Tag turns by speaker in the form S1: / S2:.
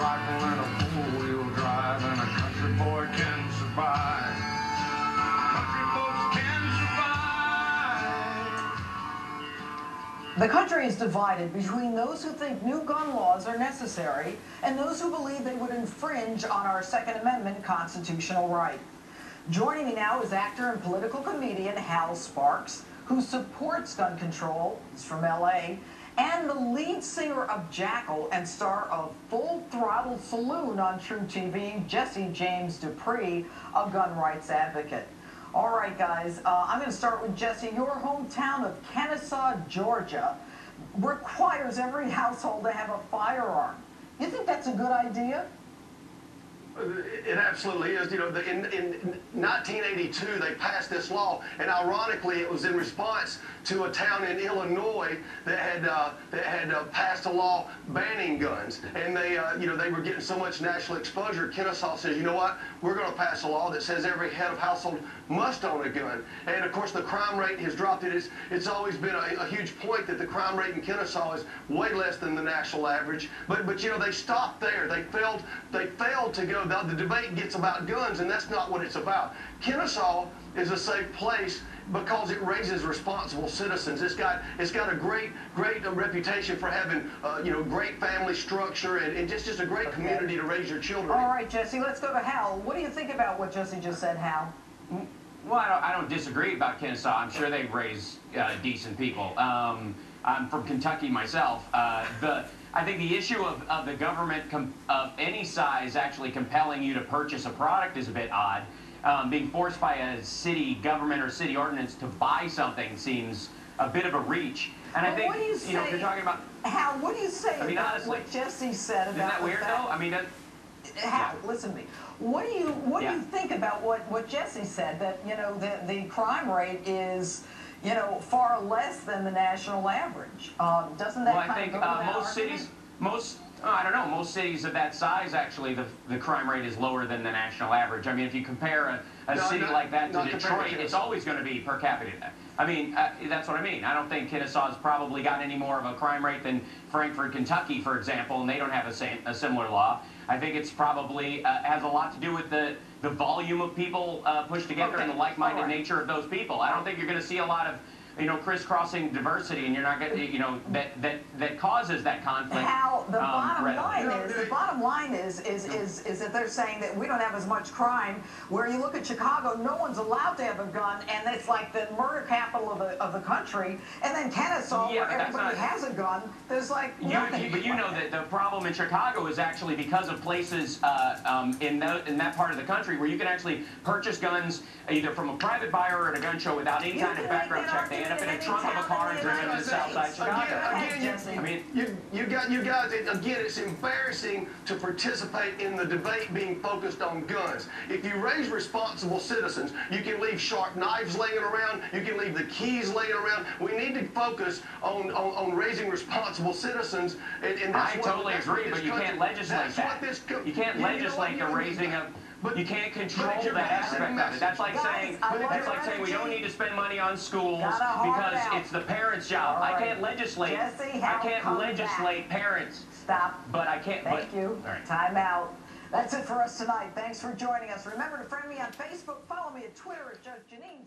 S1: rifle and a four-wheel drive, and a country boy can survive. Country folks can survive.
S2: The country is divided between those who think new gun laws are necessary and those who believe they would infringe on our Second Amendment constitutional right. Joining me now is actor and political comedian Hal Sparks, who supports gun control. He's from L.A., and the lead singer of Jackal and star of Full Throttle Saloon on True TV, Jesse James Dupree, a gun rights advocate. All right, guys, I'm going to start with Jesse. Your hometown of Kennesaw, Georgia, requires every household to have a firearm. You think that's a good idea?
S3: It absolutely is. You know, in 1982, they passed this law, and ironically, it was in response to a town in Illinois that had passed a law banning guns, and they were getting so much national exposure. Kennesaw says, you know what, we're going to pass a law that says every head of household must own a gun. And of course, the crime rate has dropped. It's always been a huge point that the crime rate in Kennesaw is way less than the national average. But you know, they stopped there. They failed to go. The debate gets about guns, and that's not what it's about. Kennesaw is a safe place because it raises responsible citizens. It's got a great reputation for having great family structure and just a great community to raise your children.
S2: All right, Jesse, let's go to Hal. What do you think about what Jesse just said, Hal?
S4: Well, I don't disagree about Kennesaw. I'm sure they raise decent people. I'm from Kentucky myself. I think the issue of the government of any size actually compelling you to purchase a product is a bit odd. Being forced by a city government or city ordinance to buy something seems a bit of a reach. And I think, if you're talking about...
S2: Hal, what do you say about
S4: honestly,
S2: what Jesse said about...
S4: Isn't that weird, though? I mean...
S2: Hal, listen to me. What do you think about what Jesse said, that, the crime rate is... far less than the national average? Doesn't that
S4: I think most cities, I don't know, most cities of that size, actually, the crime rate is lower than the national average. I mean, if you compare a city like that to Detroit, it's always going to be per capita. I mean, that's what I mean. I don't think Kennesaw's probably got any more of a crime rate than Frankfort, Kentucky, for example, and they don't have a similar law. I think it's probably has a lot to do with the volume of people pushed together and the like-minded nature of those people. I don't think you're going to see a lot of crisscrossing diversity, and you're not going to, that causes that conflict.
S2: Hal, the bottom line is that they're saying that we don't have as much crime. Where you look at Chicago, no one's allowed to have a gun, and it's like the murder capital of the country. And then Kennesaw, where everybody has a gun, there's like nothing.
S4: But you know that the problem in Chicago is actually because of places in that part of the country where you can actually purchase guns either from a private buyer or at a gun show without any kind of background check. They end up in a trunk of a car and driven to south side Chicago.
S3: You guys, again, it's embarrassing to participate in the debate being focused on guns. If you raise responsible citizens, you can leave sharp knives laying around, you can leave the keys laying around. We need to focus on raising responsible citizens. And that's
S4: I totally agree, but you can't legislate that. You can't legislate the raising of... But you can't control that aspect of it. That's like saying we don't need to spend money on schools because it's the parents' job. I can't legislate. I can't legislate parents.
S2: Stop.
S4: But I can't.
S2: Thank you. Time out. That's it for us tonight. Thanks for joining us. Remember to friend me on Facebook. Follow me at Twitter at Judge Janine.